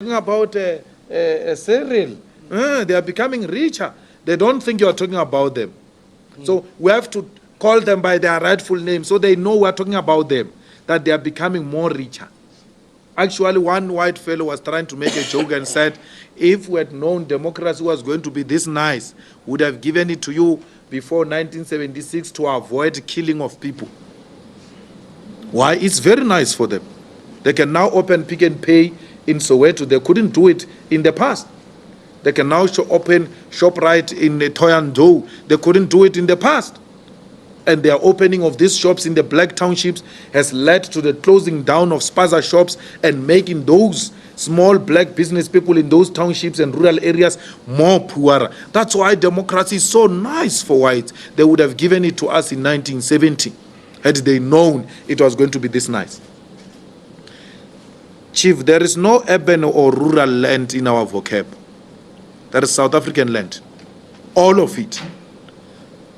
Talking about cereal. They are becoming richer. They don't think you are talking about them. So we have to call them by their rightful name so they know we are talking about them, that they are becoming more richer. Actually, one white fellow was trying to make a joke and said, if we had known democracy was going to be this nice, we would have given it to you before 1976 to avoid killing of people. Why? It's very nice for them. They can now open Pick and Pay in Soweto. They couldn't do it in the past. They can now open ShopRite in Toyando. They couldn't do it in the past. And the opening of these shops in the black townships has led to the closing down of spaza shops and making those small black business people in those townships and rural areas more poorer. That's why democracy is so nice for whites. They would have given it to us in 1970 had they known it was going to be this nice. Chief, there is no urban or rural land in our vocab. There is South African land. All of it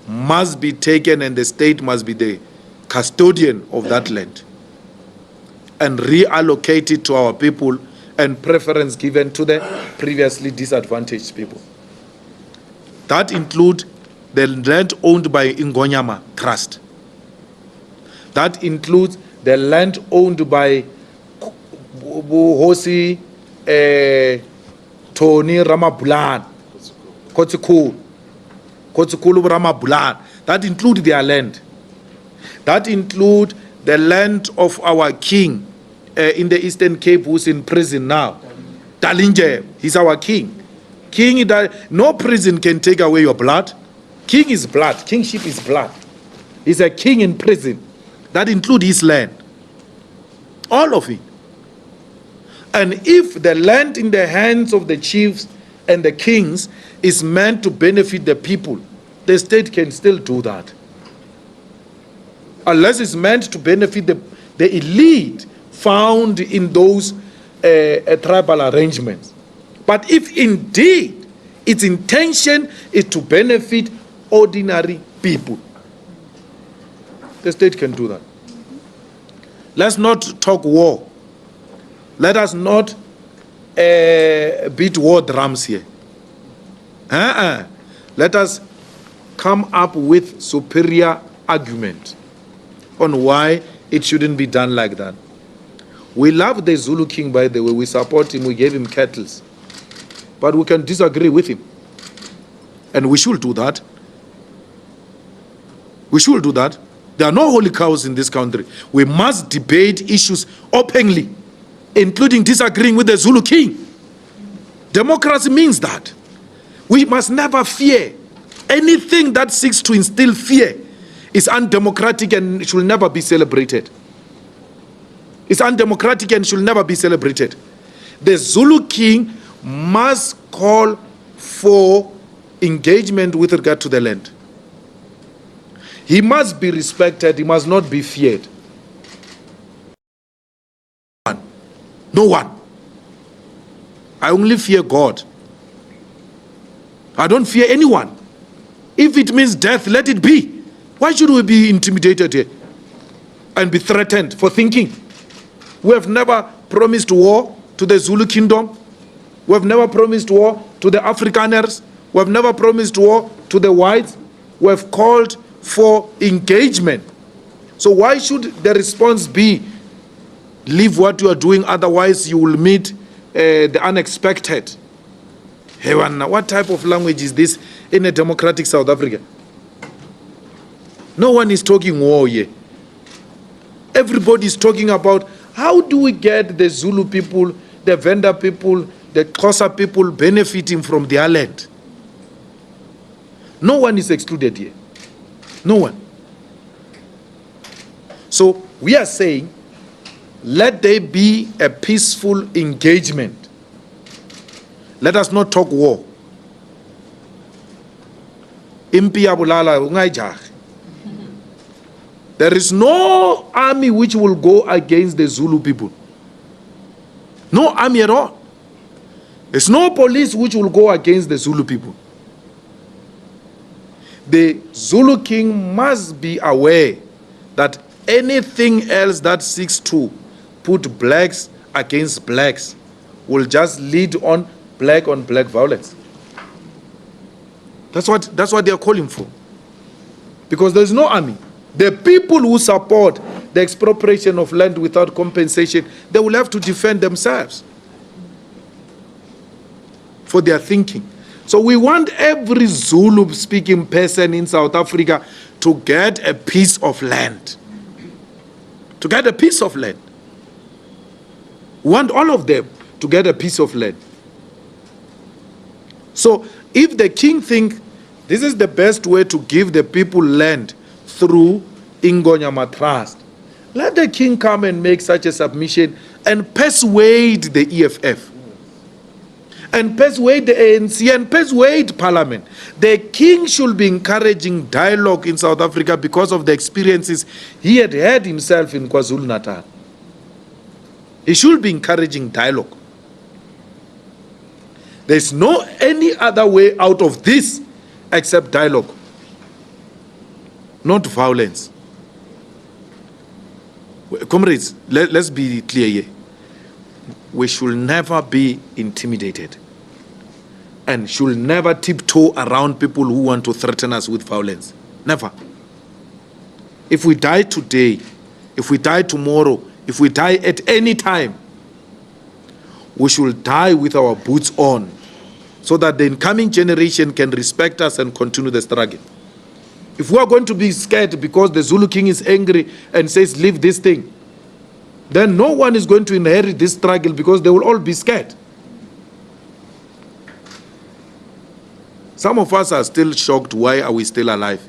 must be taken, and the state must be the custodian of that land and reallocate it to our people, and preference given to the previously disadvantaged people. That includes the land owned by Ingonyama Trust. That includes the land owned by Hosi Tony Ramabulan, Kotsikulu Ramabulan. That includes their land. That includes the land of our king in the Eastern Cape, who's in prison now. Dalinje, he's our king. King, no prison can take away your blood. King is blood. Kingship is blood. He's a king in prison. That includes his land. All of it. And if the land in the hands of the chiefs and the kings is meant to benefit the people, the state can still do that. Unless it's meant to benefit the elite found in those tribal arrangements. But if indeed its intention is to benefit ordinary people, the state can do that. Let's not talk war. Let us not beat war drums here. Let us come up with superior argument on why it shouldn't be done like that. We love the Zulu king, by the way. We support him. We gave him cattle. But we can disagree with him. And we should do that. We should do that. There are no holy cows in this country. We must debate issues openly, including disagreeing with the Zulu king. Democracy means that. We must never fear. Anything that seeks to instill fear is undemocratic and should never be celebrated. It's undemocratic and should never be celebrated. The Zulu king must call for engagement with regard to the land. He must be respected. He must not be feared. No one. I only fear God. I don't fear anyone. If it means death, let it be. Why should we be intimidated here and be threatened for thinking? We have never promised war to the Zulu kingdom. We have never promised war to the Afrikaners. We have never promised war to the whites. We have called for engagement. So why should the response be, leave what you are doing, otherwise you will meet the unexpected? Hey, what type of language is this in a democratic South Africa? No one is talking war here. Everybody is talking about how do we get the Zulu people, the Venda people, the Xhosa people benefiting from their land. No one is excluded here. No one. So we are saying, let there be a peaceful engagement. Let us not talk war. There is no army which will go against the Zulu people. No army at all. There's no police which will go against the Zulu people. The Zulu king must be aware that anything else that seeks to put blacks against blacks will just lead on black violence. That's what they are calling for. Because there's no army. The people who support the expropriation of land without compensation, they will have to defend themselves for their thinking. So we want every Zulu-speaking person in South Africa to get a piece of land. To get a piece of land. We want all of them to get a piece of land. So if the king thinks this is the best way to give the people land through Ingonyama Trust, let the king come and make such a submission and persuade the EFF. And persuade the ANC and persuade Parliament. The king should be encouraging dialogue in South Africa because of the experiences he had had himself in KwaZulu-Natal. He should be encouraging dialogue. There's no any other way out of this except dialogue, not violence. Comrades, let's be clear here. We should never be intimidated and should never tiptoe around people who want to threaten us with violence. Never. If we die today, if we die tomorrow, if we die at any time, we should die with our boots on so that the incoming generation can respect us and continue the struggle. If we are going to be scared because the Zulu king is angry and says, leave this thing, then no one is going to inherit this struggle because they will all be scared. Some of us are still shocked. Why are we still alive?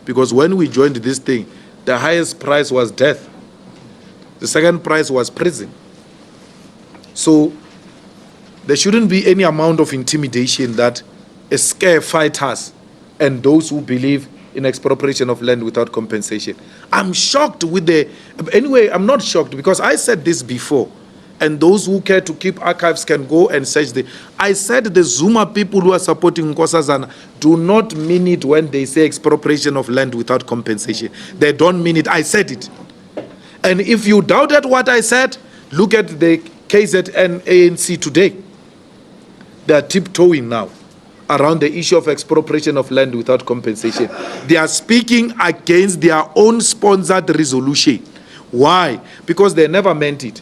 Because when we joined this thing, the highest price was death. The second price was prison. So there shouldn't be any amount of intimidation that scare fighters and those who believe in expropriation of land without compensation. I'm shocked with the... Anyway, I'm not shocked because I said this before. And those who care to keep archives can go and search the... I said the Zuma people who are supporting Nkosazana do not mean it when they say expropriation of land without compensation. They don't mean it. I said it. And if you doubted what I said, look at the KZN ANC today. They are tiptoeing now around the issue of expropriation of land without compensation. They are speaking against their own sponsored resolution. Why? Because they never meant it.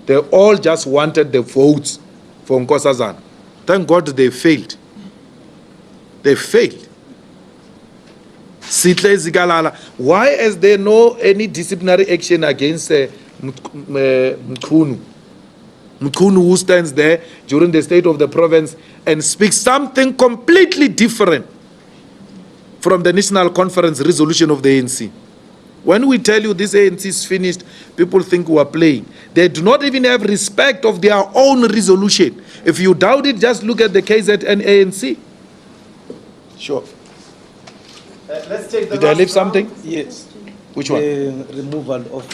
They all just wanted the votes for Nkosazana. Thank God they failed. They failed. Sitle Zigalala. Why is there no any disciplinary action against Mkhunu? Mkhunu, who stands there during the state of the province and speaks something completely different from the National Conference resolution of the ANC. When we tell you this ANC is finished, people think we are playing. They do not even have respect of their own resolution. If you doubt it, just look at the KZN ANC. Sure. Let's take the Did I leave something? Yes. Which one? Removal of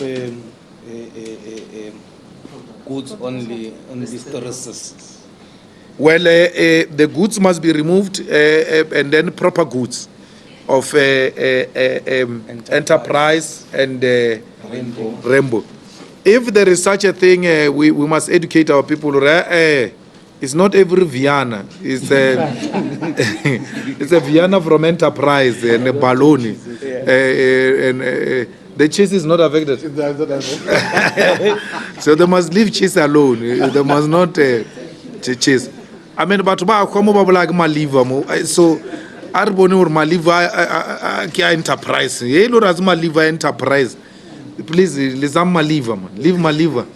goods only services. Well, the goods must be removed and then proper goods of enterprise and rainbow. If there is such a thing, we must educate our people. It's not every Vienna. It's it's a Vienna from enterprise and a baloney. The cheese is not affected. So they must leave cheese alone. They must not cheese. I mean, but come over like Maliva. So, Arboni or Maliva enterprise. Yellow as Maliva enterprise. Please, leave Maliva. Leave Maliva.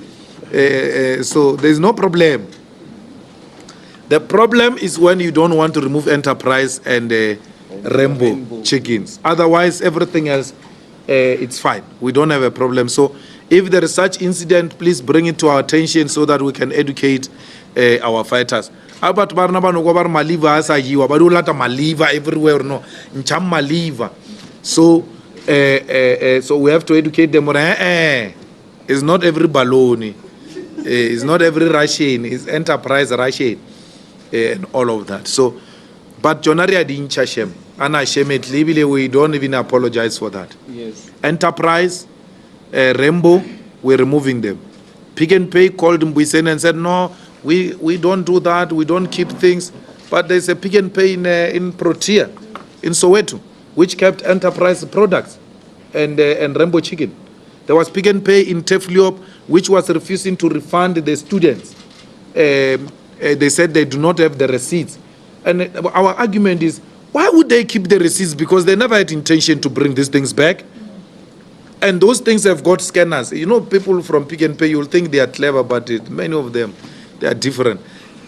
So there's no problem. The problem is when you don't want to remove enterprise and rainbow chickens. Otherwise, everything else, it's fine. We don't have a problem. So if there is such incident, please bring it to our attention so that we can educate our fighters. About Barnabano Gobar Maliva as I you, but lata Maliva everywhere, no, Ncham Maliva. So so we have to educate them. It's not every baloney, it's not every Russian, it's enterprise Russian, and all of that. So, but Jonaria didn't chashem. Unashamedly, we don't even apologize for that. Yes. Enterprise, Rainbow, we're removing them. Pick and Pay called Mbuyiseni and said, no, We don't do that. We don't keep things. But there's a Pick and Pay in Protea, in Soweto, which kept enterprise products and Rainbow Chicken. There was Pick and Pay in Tefliop, which was refusing to refund the students. They said they do not have the receipts. And our argument is, why would they keep the receipts? Because they never had intention to bring these things back. And those things have got scanners. You know, people from Pick and Pay, you'll think they are clever, but many of them, they are different.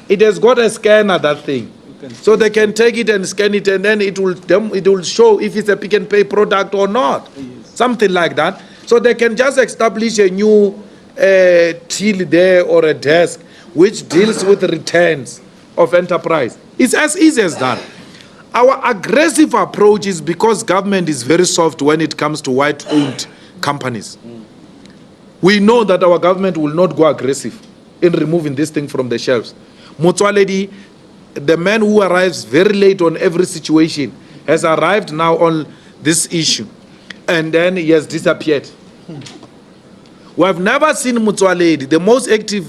It has got a scanner, that thing. So they can take it and scan it, and then it will show if it's a Pick and Pay product or not. Something like that. So they can just establish a new till there or a desk which deals with returns of enterprise. It's as easy as that. Our aggressive approach is because government is very soft when it comes to white-owned companies. We know that our government will not go aggressive in removing this thing from the shelves. Motsoaledi, the man who arrives very late on every situation, has arrived now on this issue, and then he has disappeared. We have never seen Motsoaledi, the most active